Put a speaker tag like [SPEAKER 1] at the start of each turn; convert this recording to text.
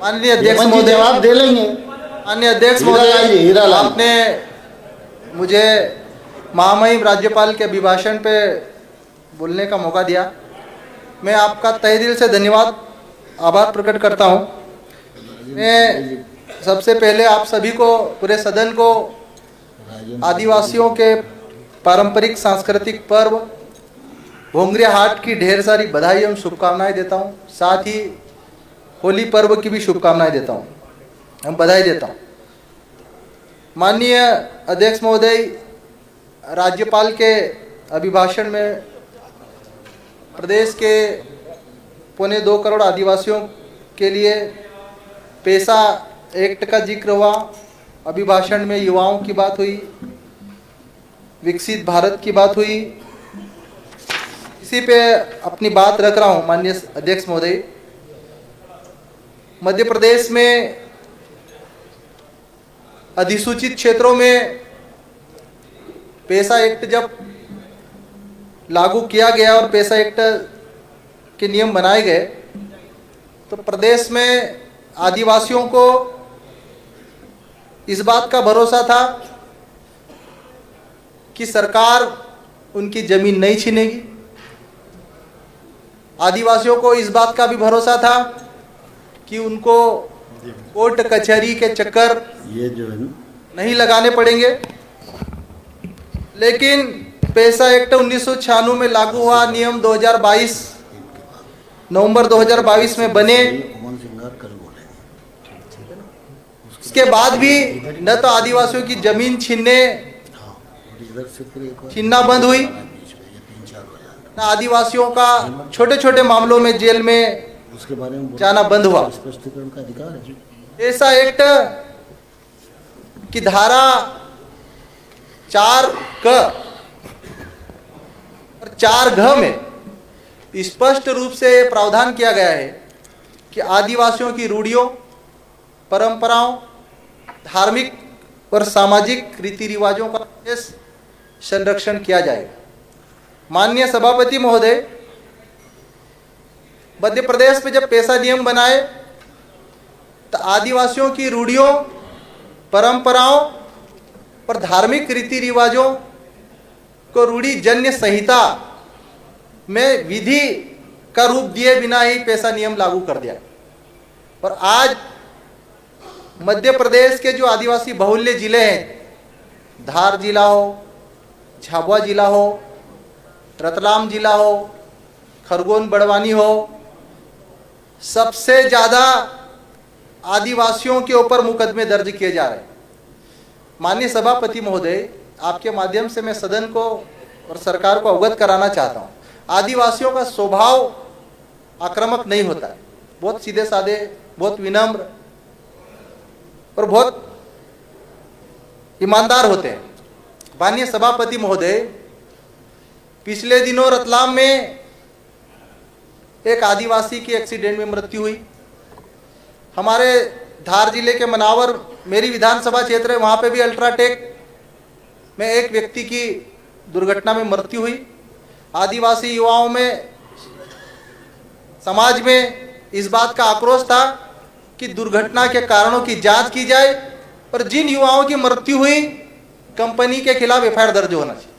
[SPEAKER 1] माननीय अध्यक्ष महोदय,
[SPEAKER 2] जवाब दे लेंगे।
[SPEAKER 1] माननीय अध्यक्ष महोदय, आपने मुझे महामहिम राज्यपाल के अभिभाषण पे बोलने का मौका दिया। मैं आपका तहे दिल से धन्यवाद आभार प्रकट करता हूँ। मैं सबसे पहले आप सभी को, पूरे सदन को आदिवासियों के पारंपरिक सांस्कृतिक पर्व भोंगरिया हाट की ढेर सारी बधाई एवं शुभकामनाएं देता हूँ। साथ ही होली पर्व की भी शुभकामनाएं देता हूँ, हम बधाई देता हूँ। माननीय अध्यक्ष महोदय, राज्यपाल के अभिभाषण में प्रदेश के 2.25 करोड़ आदिवासियों के लिए पैसा एक्ट का जिक्र हुआ। अभिभाषण में युवाओं की बात हुई, विकसित भारत की बात हुई। इसी पे अपनी बात रख रहा हूँ। माननीय अध्यक्ष महोदय, मध्य प्रदेश में अधिसूचित क्षेत्रों में पैसा एक्ट जब लागू किया गया और पैसा एक्ट के नियम बनाए गए तो प्रदेश में आदिवासियों को इस बात का भरोसा था कि सरकार उनकी जमीन नहीं छीनेगी। आदिवासियों को इस बात का भी भरोसा था कि उनको कोर्ट कचहरी के चक्कर
[SPEAKER 2] ये जो है
[SPEAKER 1] नहीं लगाने पड़ेंगे। लेकिन पैसा एक्ट 1996 में लागू हुआ, नियम 2022 नवंबर 2022 में बने। इसके बाद भी न तो आदिवासियों की जमीन छीनना बंद हुई, न आदिवासियों का छोटे छोटे मामलों में जेल में
[SPEAKER 2] उसके बारे में
[SPEAKER 1] जाना बंद हुआ।
[SPEAKER 2] स्पष्टीकरण का अधिकार है।
[SPEAKER 1] ऐसा एक्ट की धारा 4 और 4 में स्पष्ट रूप से प्रावधान किया गया है कि आदिवासियों की रूढ़ियों, परंपराओं, धार्मिक और सामाजिक रीति रिवाजों का संरक्षण किया जाएगा। माननीय सभापति महोदय, मध्य प्रदेश में जब पैसा नियम बनाए तो आदिवासियों की रूढ़ियों, परंपराओं और धार्मिक रीति रिवाजों को रूढ़ी जन्य संहिता में विधि का रूप दिए बिना ही पैसा नियम लागू कर दिया। और आज मध्य प्रदेश के जो आदिवासी बहुल्य जिले हैं, धार जिला हो, झाबुआ जिला हो, रतलाम जिला हो, खरगोन बड़वानी हो, सबसे ज्यादा आदिवासियों के ऊपर मुकदमे दर्ज किए जा रहे हैं। माननीय सभापति महोदय, आपके माध्यम से मैं सदन को और सरकार को अवगत कराना चाहता हूं, आदिवासियों का स्वभाव आक्रामक नहीं होता है। बहुत सीधे साधे, बहुत विनम्र और बहुत ईमानदार होते हैं। माननीय सभापति महोदय, पिछले दिनों रतलाम में एक आदिवासी की एक्सीडेंट में मृत्यु हुई। हमारे धार जिले के मनावर, मेरी विधानसभा क्षेत्र है, वहाँ पे भी अल्ट्राटेक में एक व्यक्ति की दुर्घटना में मृत्यु हुई। आदिवासी युवाओं में, समाज में इस बात का आक्रोश था कि दुर्घटना के कारणों की जांच की जाए और जिन युवाओं की मृत्यु हुई कंपनी के खिलाफ एफआईआर दर्ज होना चाहिए।